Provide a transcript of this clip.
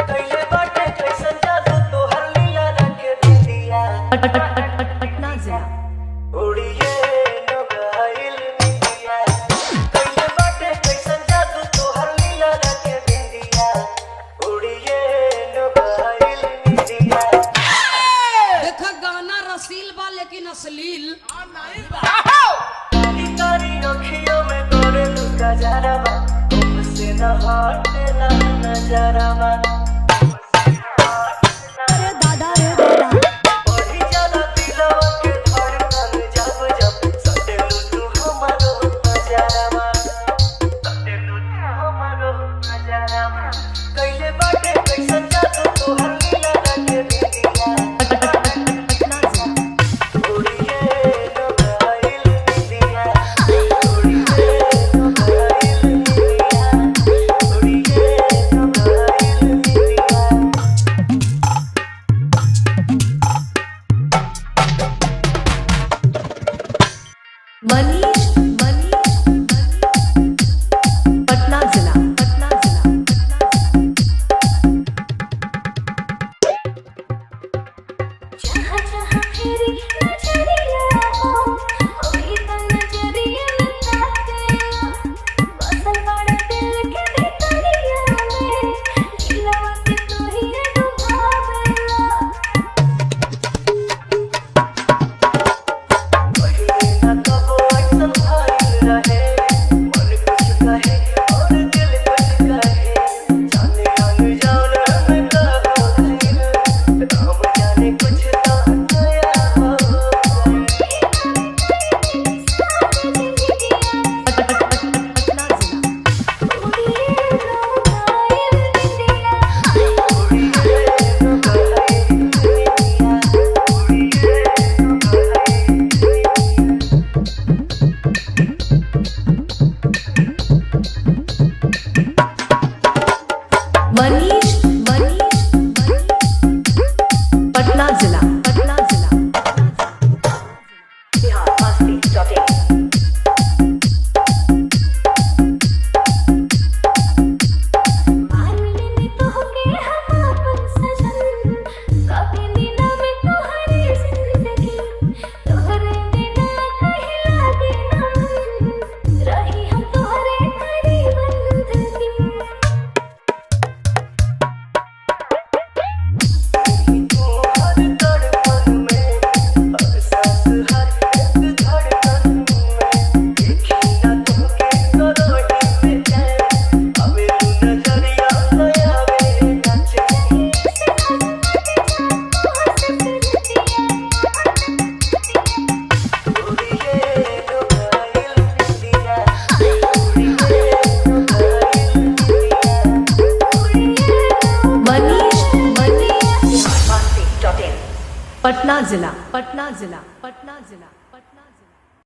कैले बाटे कैसन जादू तोहर लीला रंग बिंदिया पटना जिला उड़िए नगाइल बिंदिया कैले बाटे कैसन जादू तोहर लीला रंग बिंदिया उड़िए नगाइल बिंदिया। देखा गाना रसील बा लेकिन अश्लील कारी कारी अखियों में गोरे लुका जरावा तुमसे न हटेला नजरावा। अरे दादा रे दादा बढ़ी जाला दिलवा के धड़कन जब जब सटेलू तू हमारो नजरावा सटेलू तू हमारो नजरावा। कैले बाटे कैसन जादू तोहर लीला रंग बिंदिया उड़िए नगाइल बिंदिया उड़िए नगाइल बिंदिया उड़िए नगाइल बिंदिया। मनीष पटना जिला जहाँ जहाँ फेरी नजरिया हो वही तो नजरिया लगाते हो बसल बड़े दिल के भीतरिया में दिलवा से तू ही डुबावेला। पहिले ना कबो ऐसन भइल रहे मन कुछ कहे और दिल कुछ कहे जाने अनजान में का हो गइल राम जाने कुछ तो नया हो गइल। पटना जिला उड़िए नगाइल बिंदिया उड़िए नगाइल बिंदिया उड़िए नगाइल बिंदिया। मनीष पटना जिला बिहार मस्ती .in मान लेने तोहके हम अपन सजन कभी दिन में तोहरी जिंदगी तोहरे बिना कहीं लागे ना मन रही हम तोहरे करी बंदगी। तू हर तड़पन में हर सांस हर एक धड़कन में देखी ना तुमके करोड़ी में चैन अबे तू नजरिया आवे नाचे उड़िए नगाइल बिंदिया उड़िए नगाइल बिंदिया। मनीष मस्ती .in पटना जिला